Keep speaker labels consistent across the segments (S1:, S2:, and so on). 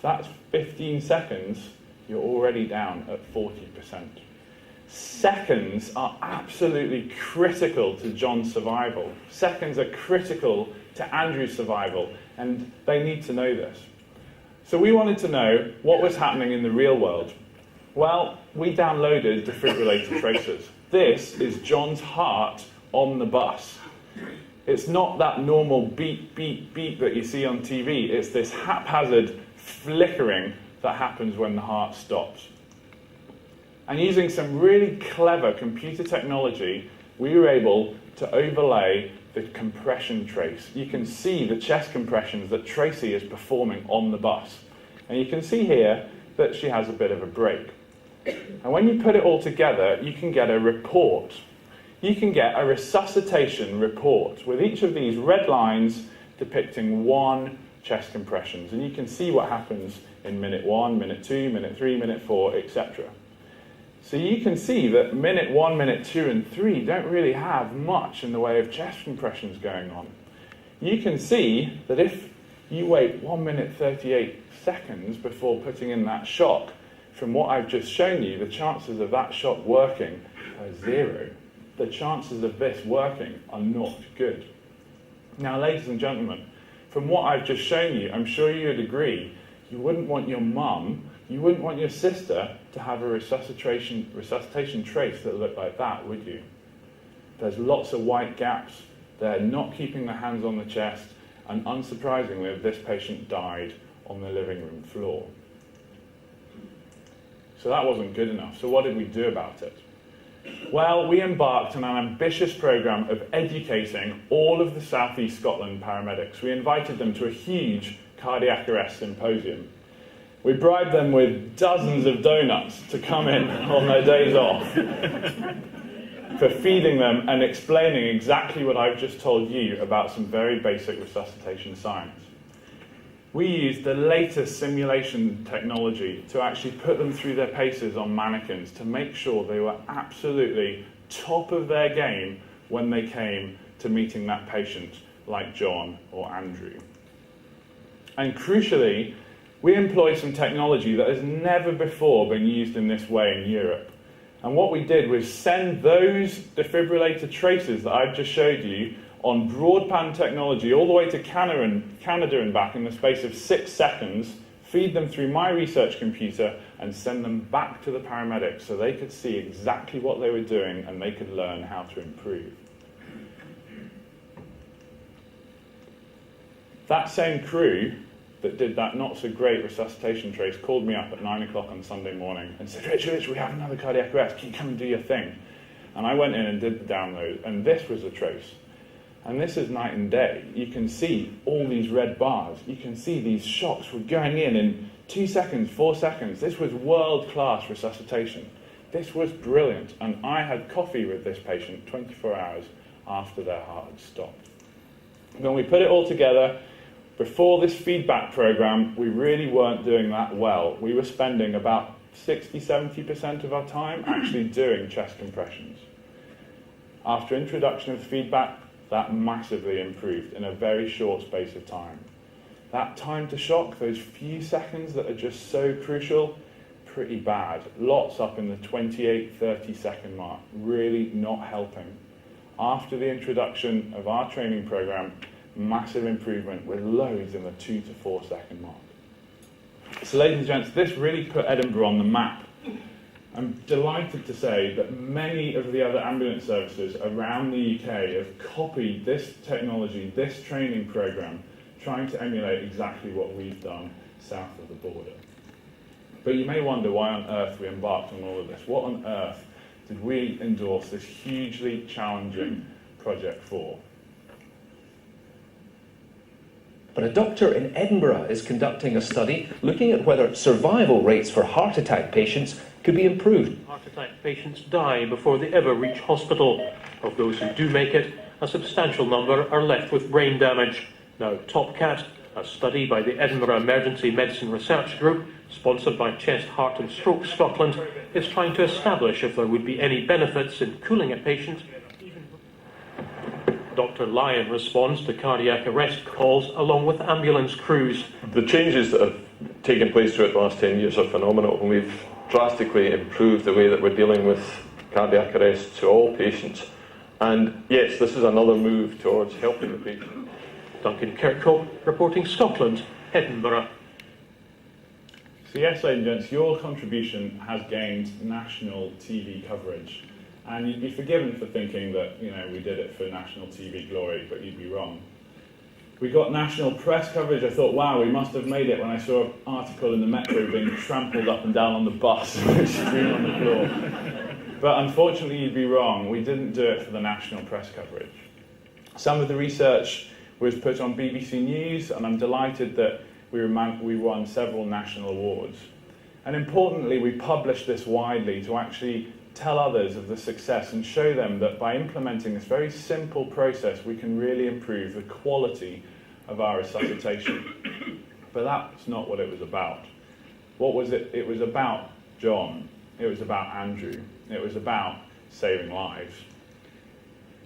S1: That's 15 seconds, you're already down at 40%. Seconds are absolutely critical to John's survival. Seconds are critical to Andrew's survival, and they need to know this. So we wanted to know what was happening in the real world. Well, we downloaded defibrillator tracers. This is John's heart on the bus. It's not that normal beep, beep, beep that you see on TV. It's this haphazard flickering that happens when the heart stops. And using some really clever computer technology, we were able to overlay the compression trace. You can see the chest compressions that Tracy is performing on the bus. And you can see here that she has a bit of a break. And when you put it all together, you can get a report. You can get a resuscitation report with each of these red lines depicting one chest compressions. And you can see what happens in minute 1, minute 2, minute 3, minute 4, etc. So you can see that minute 1, minute 2, and 3 don't really have much in the way of chest compressions going on. You can see that if you wait 1 minute 38 seconds before putting in that shock, from what I've just shown you, the chances of that shock working are 0. The chances of this working are not good. Now, ladies and gentlemen, from what I've just shown you, I'm sure you would agree, you wouldn't want your mum, you wouldn't want your sister to have a resuscitation trace that looked like that, would you? There's lots of white gaps. They're not keeping the hands on the chest, and unsurprisingly, this patient died on the living room floor. So that wasn't good enough. So what did we do about it? Well, we embarked on an ambitious program of educating all of the South East Scotland paramedics. We invited them to a huge cardiac arrest symposium. We bribed them with dozens of donuts to come in on their days off for feeding them and explaining exactly what I've just told you about some very basic resuscitation science. We used the latest simulation technology to actually put them through their paces on mannequins to make sure they were absolutely top of their game when they came to meeting that patient like John or Andrew. And crucially, we employed some technology that has never before been used in this way in Europe. And what we did was send those defibrillator traces that I've just showed you on broadband technology all the way to Canada and back in the space of 6 seconds, feed them through my research computer, and send them back to the paramedics so they could see exactly what they were doing and they could learn how to improve. That same crew that did that not-so-great resuscitation trace called me up at 9 o'clock on Sunday morning and said, Rich, we have another cardiac arrest. Can you come and do your thing? And I went in and did the download, and this was a trace. And this is night and day. You can see all these red bars. You can see these shocks were going in 2 seconds, 4 seconds. This was world-class resuscitation. This was brilliant. And I had coffee with this patient 24 hours after their heart had stopped. When we put it all together, before this feedback program, we really weren't doing that well. We were spending about 60-70% of our time actually doing chest compressions. After introduction of feedback, that massively improved in a very short space of time. That time to shock, those few seconds that are just so crucial, pretty bad. Lots up in the 28-30 second mark, really not helping. After the introduction of our training program, massive improvement with loads in the 2 to 4 second mark. So ladies and gents, this really put Edinburgh on the map. I'm delighted to say that many of the other ambulance services around the UK have copied this technology, this training program, trying to emulate exactly what we've done south of the border. But you may wonder why on earth we embarked on all of this. What on earth did we endorse this hugely challenging project for?
S2: But a doctor in Edinburgh is conducting a study looking at whether survival rates for heart attack patients could be improved.
S3: Heart attack patients die before they ever reach hospital. Of those who do make it, a substantial number are left with brain damage. Now, TopCat, a study by the Edinburgh Emergency Medicine Research Group, sponsored by Chest, Heart and Stroke Scotland, is trying to establish if there would be any benefits in cooling a patient. Dr. Lyons responds to cardiac arrest calls along with ambulance crews.
S4: The changes that have taken place throughout the last 10 years are phenomenal, and we've drastically improved the way that we're dealing with cardiac arrest to all patients. And yes, this is another move towards helping the patient.
S3: Duncan Kirkhope, reporting Scotland, Edinburgh.
S1: So yes, ladies and gents, your contribution has gained national TV coverage. And you'd be forgiven for thinking that, we did it for national TV glory, but you'd be wrong. We got national press coverage. I thought, wow, we must have made it when I saw an article in the Metro being trampled up and down on the bus, strewn on the floor. But unfortunately, you'd be wrong. We didn't do it for the national press coverage. Some of the research was put on BBC News, and I'm delighted that we won several national awards. And importantly, we published this widely to actually tell others of the success and show them that by implementing this very simple process, we can really improve the quality of our resuscitation. But that's not what it was about. What was it? It was about John. It was about Andrew. It was about saving lives.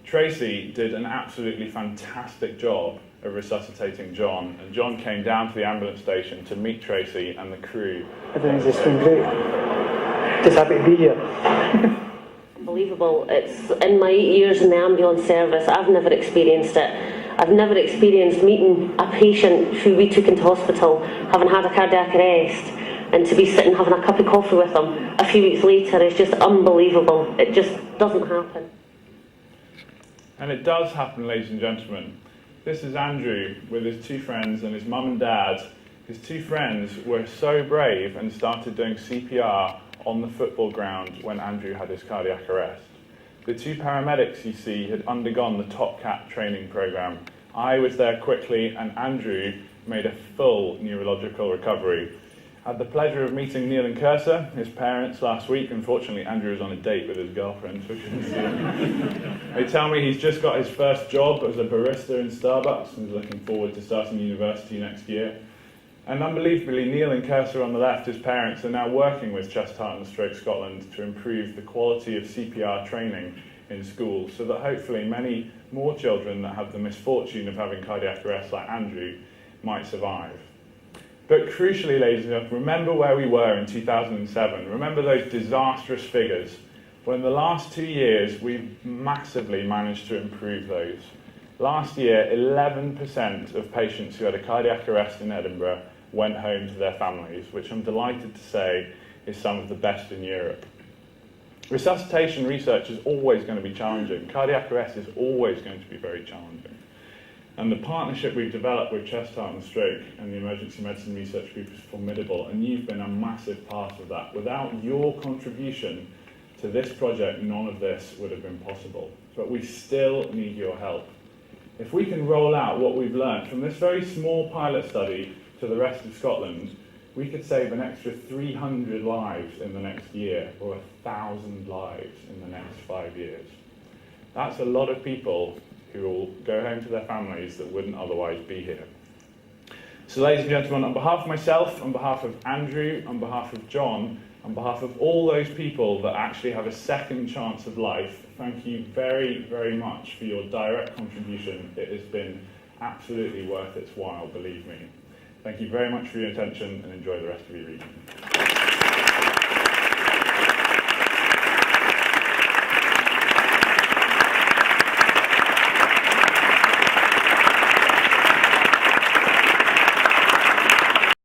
S1: Tracy did an absolutely fantastic job of resuscitating John, and John came down to the ambulance station to meet Tracy and the crew.
S5: Everything's just been great. Just happy to be here.
S6: Unbelievable. It's in my 8 years in the ambulance service, I've never experienced it. I've never experienced meeting a patient who we took into hospital having had a cardiac arrest, and to be sitting having a cup of coffee with them a few weeks later is just unbelievable. It just doesn't happen.
S1: And it does happen, ladies and gentlemen. This is Andrew with his two friends and his mum and dad. His two friends were so brave and started doing CPR on the football ground when Andrew had his cardiac arrest. The two paramedics you see had undergone the Top Cat training program. I was there quickly, and Andrew made a full neurological recovery. I had the pleasure of meeting Neil and Cursor, his parents, last week. Unfortunately, Andrew was on a date with his girlfriend, so we couldn't see him. They tell me he's just got his first job as a barista in Starbucks and is looking forward to starting university next year. And unbelievably, Neil and Cursor on the left, his parents, are now working with Chest, Heart and Stroke Scotland to improve the quality of CPR training in schools, so that hopefully many more children that have the misfortune of having cardiac arrest like Andrew might survive. But crucially, ladies and gentlemen, remember where we were in 2007. Remember those disastrous figures. Well, in the last 2 years, we've massively managed to improve those. Last year, 11% of patients who had a cardiac arrest in Edinburgh went home to their families, which I'm delighted to say is some of the best in Europe. Resuscitation research is always going to be challenging. Cardiac arrest is always going to be very challenging. And the partnership we've developed with Chest, Heart and Stroke and the Emergency Medicine Research Group is formidable, and you've been a massive part of that. Without your contribution to this project, none of this would have been possible. But we still need your help. If we can roll out what we've learned from this very small pilot study to the rest of Scotland, we could save an extra 300 lives in the next year, or 1,000 lives in the next 5 years. That's a lot of people who will go home to their families that wouldn't otherwise be here. So ladies and gentlemen, on behalf of myself, on behalf of Andrew, on behalf of John, on behalf of all those people that actually have a second chance of life, thank you very, very much for your direct contribution. It has been absolutely worth its while, believe me. Thank you very much for your attention, and enjoy the rest of your evening.